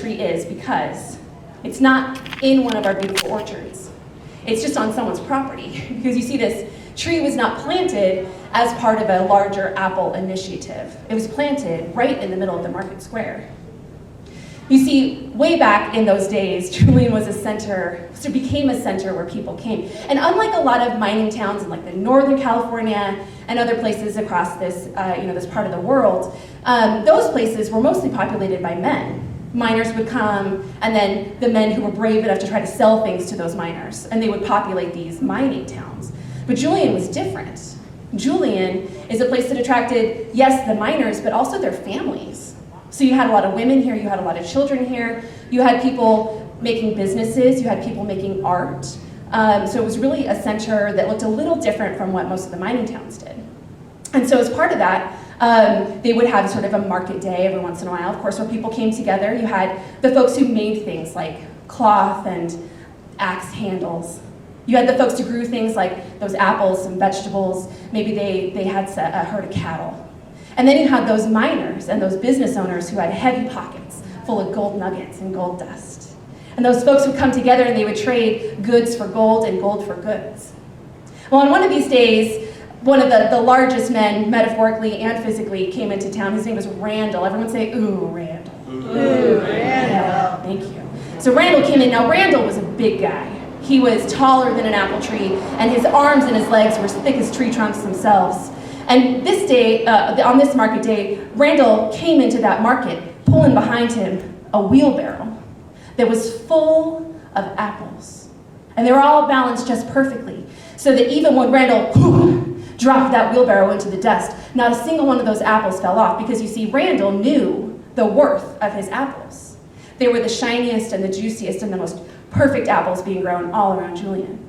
tree is because it's not in one of our beautiful orchards. It's just on someone's property because you see this tree was not planted as part of a larger apple initiative. It was planted right in the middle of the market square. You see, way back in those days, Julian was a center, so became a center where people came. And unlike a lot of mining towns in like the Northern California and other places across this, this part of the world, those places were mostly populated by men. Miners would come, and then the men who were brave enough to try to sell things to those miners, and they would populate these mining towns. But Julian was different. Julian is a place that attracted, yes, the miners, but also their families. So you had a lot of women here, you had a lot of children here, you had people making businesses, you had people making art. So it was really a center that looked a little different from what most of the mining towns did. And so as part of that, they would have sort of a market day every once in a while, of course, where people came together. You had the folks who made things like cloth and axe handles. You had the folks who grew things like those apples and vegetables. Maybe they had a herd of cattle. And then you had those miners and those business owners who had heavy pockets full of gold nuggets and gold dust. And those folks would come together and they would trade goods for gold and gold for goods. Well, on one of these days, one of the largest men, metaphorically and physically, came into town. His name was Randall. Everyone say, ooh, Randall. Ooh, Randall. Thank you. So Randall came in. Now, Randall was a big guy. He was taller than an apple tree, and his arms and his legs were as thick as tree trunks themselves. And this day, on this market day, Randall came into that market, pulling behind him a wheelbarrow that was full of apples. And they were all balanced just perfectly, so that even when Randall dropped that wheelbarrow into the dust, not a single one of those apples fell off, because you see, Randall knew the worth of his apples. They were the shiniest and the juiciest and the most perfect apples being grown all around Julian.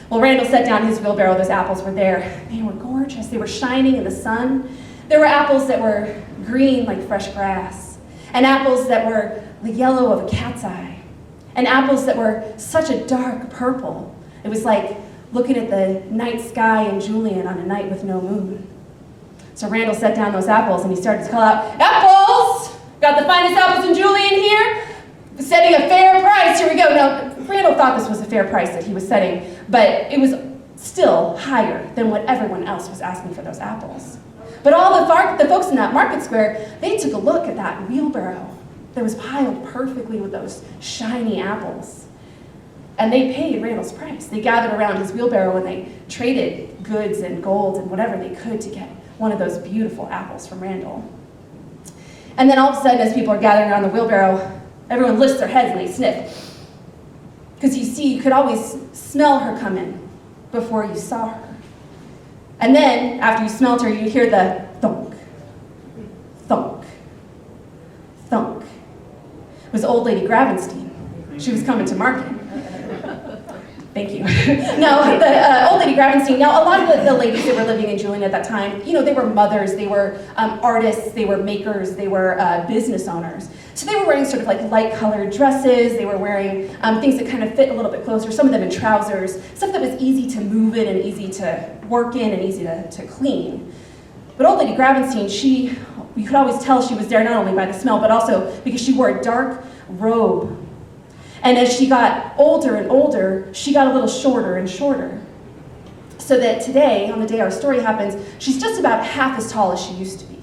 Well, Randall set down his wheelbarrow. Those apples were there. They were gorgeous. They were shining in the sun. There were apples that were green like fresh grass, and apples that were the yellow of a cat's eye, and apples that were such a dark purple. It was like looking at the night sky in Julian on a night with no moon. So Randall set down those apples and he started to call out, "Apples! Got the finest apples in Julian here? Setting a fair price, here we go." Now, Randall thought this was a fair price that he was setting, but it was still higher than what everyone else was asking for those apples. But all the folks in that market square, they took a look at that wheelbarrow that was piled perfectly with those shiny apples. And they paid Randall's price. They gathered around his wheelbarrow and they traded goods and gold and whatever they could to get one of those beautiful apples from Randall. And then all of a sudden, as people are gathering around the wheelbarrow, everyone lifts their heads and they sniff. Because you see, you could always smell her come in before you saw her. And then, after you smelled her, you'd hear the thunk, thunk, thunk. It was old lady Gravenstein. She was coming to market. Thank you. Now, the old lady Gravenstein, now a lot of the ladies that were living in Julian at that time, they were mothers, they were artists, they were makers, they were business owners. So they were wearing sort of like light-colored dresses, they were wearing things that kind of fit a little bit closer, some of them in trousers, stuff that was easy to move in and easy to work in and easy to clean. But old lady Gravenstein, you could always tell she was there not only by the smell, but also because she wore a dark robe. And as she got older and older, she got a little shorter and shorter. So that today, on the day our story happens, she's just about half as tall as she used to be.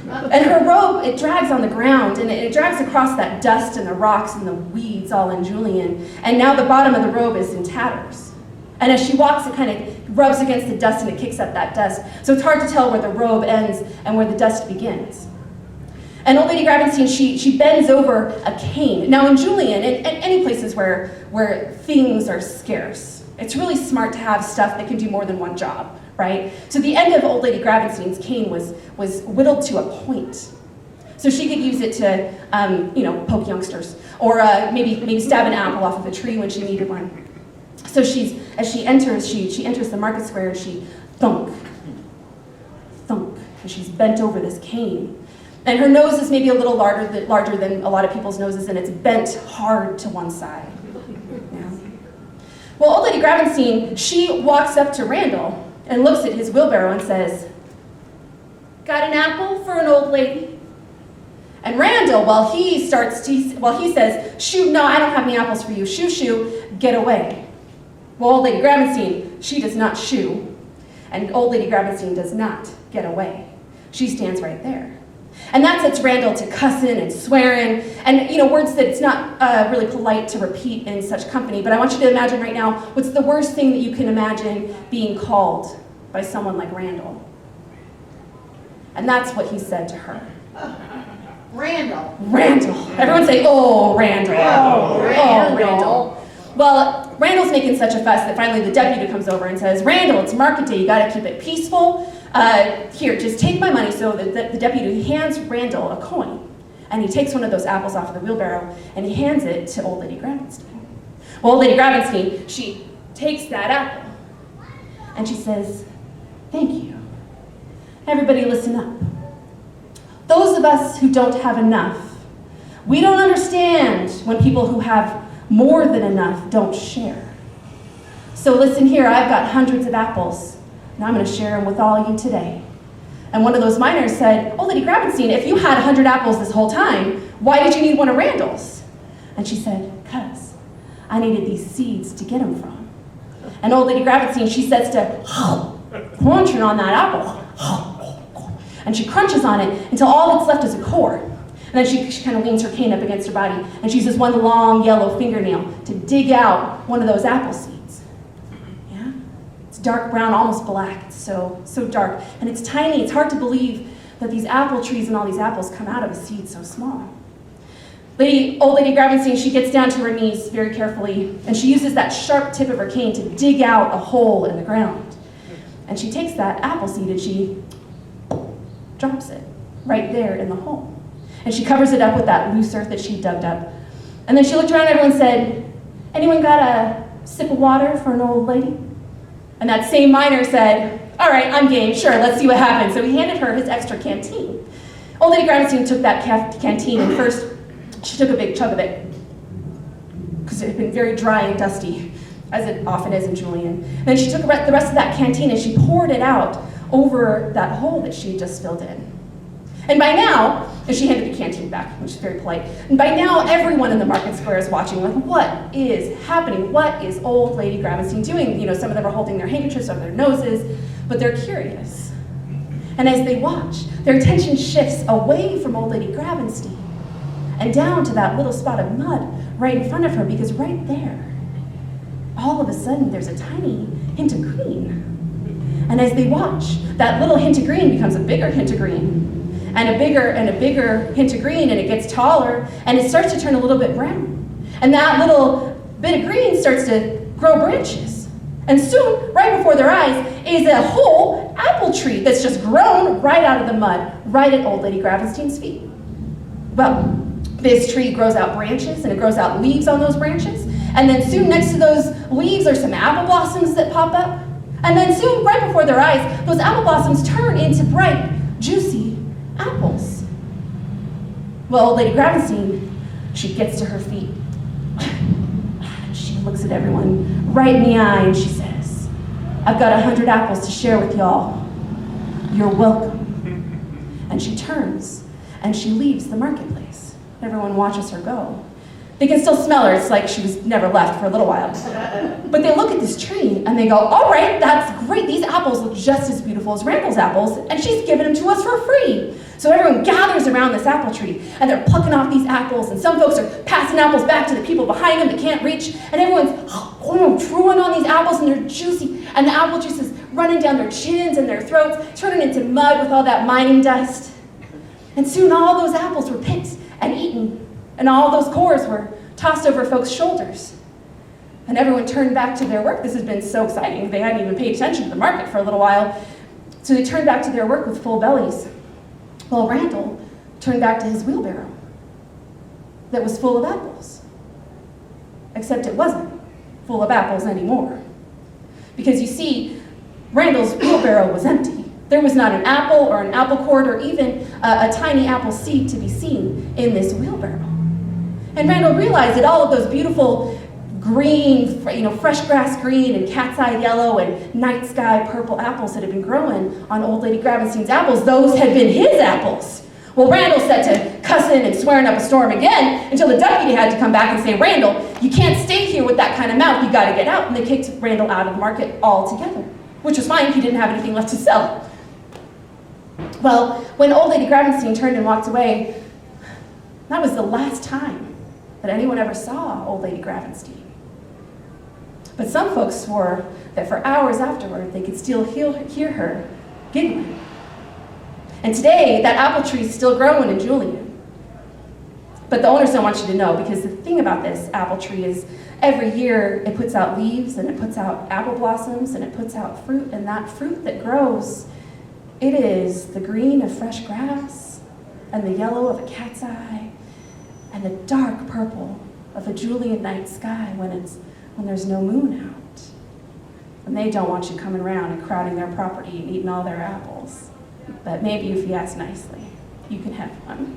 And her robe, it drags on the ground, and it drags across that dust and the rocks and the weeds all in Julian. And now the bottom of the robe is in tatters. And as she walks, it kind of rubs against the dust and it kicks up that dust. So it's hard to tell where the robe ends and where the dust begins. And old lady Gravenstein, she bends over a cane. Now in Julian, and any places where things are scarce, it's really smart to have stuff that can do more than one job, right? So the end of old lady Gravenstein's cane was whittled to a point. So she could use it to, poke youngsters, or maybe stab an apple off of a tree when she needed one. So as she enters the market square, and she thunk, thunk, and she's bent over this cane. And her nose is maybe a little larger than a lot of people's noses, and it's bent hard to one side. Yeah. Well, old lady Gravenstein, she walks up to Randall and looks at his wheelbarrow and says, "Got an apple for an old lady?" And Randall, while he says, "Shoo, no, I don't have any apples for you. Shoo, shoo, get away." Well, Old Lady Grabenstein, she does not shoo. And Old Lady Grabenstein does not get away. She stands right there. And that sets Randall to cussing and swearing, and words that it's not really polite to repeat in such company. But I want you to imagine right now, what's the worst thing that you can imagine being called by someone like Randall? And that's what he said to her. Randall. Randall. Everyone say, "Oh, Randall." Oh, Randall. Well, Randall's making such a fuss that finally the deputy comes over and says, "Randall, it's market day. You got to keep it peaceful. Here, just take my money." So the deputy hands Randall a coin, and he takes one of those apples off of the wheelbarrow, and he hands it to Old Lady Grabenstein. Well, Old Lady Grabenstein, she takes that apple, and she says, "Thank you. Everybody listen up. Those of us who don't have enough, we don't understand when people who have more than enough don't share. So listen here, I've got hundreds of apples, and I'm going to share them with all of you today." And one of those miners said, "Oh, Lady Grabenstein, if you had 100 apples this whole time, why did you need one of Randall's?" And she said, "'Cause I needed these seeds to get them from." And Old Lady Grabenstein, she says to crunching on that apple, and she crunches on it until all that's left is a core. And then she kind of leans her cane up against her body, and she uses one long yellow fingernail to dig out one of those apple seeds. Yeah? It's dark brown, almost black. It's so dark. And it's tiny. It's hard to believe that these apple trees and all these apples come out of a seed so small. Old Lady Grabenstein, she gets down to her knees very carefully, and she uses that sharp tip of her cane to dig out a hole in the ground. And she takes that apple seed and she drops it right there in the hole. And she covers it up with that loose earth that she dug up. And then she looked around at everyone and said, "Anyone got a sip of water for an old lady?" And that same miner said, "All right, I'm game, sure, let's see what happens." So he handed her his extra canteen. Old Lady Grabenstein took that canteen, and first she took a big chug of it, because it had been very dry and dusty, as it often is in Julian. And then she took the rest of that canteen and she poured it out over that hole that she had just filled in. And by now, and she handed the canteen back, which is very polite, and by now everyone in the market square is watching, like, what is happening? What is Old Lady Grabenstein doing? Some of them are holding their handkerchiefs over their noses, but they're curious. And as they watch, their attention shifts away from Old Lady Grabenstein and down to that little spot of mud right in front of her, because right there, all of a sudden, there's a tiny hint of green. And as they watch, that little hint of green becomes a bigger hint of green, and a bigger hint of green, and it gets taller, and it starts to turn a little bit brown. And that little bit of green starts to grow branches. And soon, right before their eyes, is a whole apple tree that's just grown right out of the mud, right at Old Lady Grabenstein's feet. Well, this tree grows out branches, and it grows out leaves on those branches, and then soon next to those leaves are some apple blossoms that pop up. And then soon, right before their eyes, those apple blossoms turn into bright, juicy apples. Well, Old Lady Grabenstein, she gets to her feet. She looks at everyone right in the eye and she says, "I've got 100 apples to share with y'all. You're welcome." And she turns and she leaves the marketplace. Everyone watches her go. They can still smell her. It's like she was never left for a little while. But they look at this tree and they go, "All right, that's great. These apples look just as beautiful as Randall's apples, and she's giving them to us for free." So everyone gathers around this apple tree, and they're plucking off these apples, and some folks are passing apples back to the people behind them that can't reach, and everyone's chewing on these apples, and they're juicy, and the apple juice is running down their chins and their throats, turning into mud with all that mining dust. And soon all those apples were picked and eaten, and all those cores were tossed over folks' shoulders. And everyone turned back to their work. This has been so exciting. They hadn't even paid attention to the market for a little while. So they turned back to their work with full bellies. Well, Randall turned back to his wheelbarrow that was full of apples. Except it wasn't full of apples anymore. Because you see, Randall's wheelbarrow was empty. There was not an apple or an apple cord or even a tiny apple seed to be seen in this wheelbarrow. And Randall realized that all of those beautiful green, fresh grass green and cat's eye yellow and night sky purple apples that had been growing on Old Lady Grabenstein's apples, those had been his apples. Well, Randall set to cussing and swearing up a storm again until the deputy had to come back and say, Randall, you can't stay here with that kind of mouth, you gotta get out. And they kicked Randall out of the market altogether, which was fine, he didn't have anything left to sell. Well, when old lady Gravenstein turned and walked away, that was the last time that anyone ever saw old lady Gravenstein. But some folks swore that for hours afterward, they could still hear her giggling. And today, that apple tree is still growing in Julian. But the owners don't want you to know, because the thing about this apple tree is every year it puts out leaves, and it puts out apple blossoms, and it puts out fruit, and that fruit that grows, it is the green of fresh grass, and the yellow of a cat's eye, and the dark purple of a Julian night sky when there's no moon out. And they don't want you coming around and crowding their property and eating all their apples. But maybe if you ask nicely, you can have one.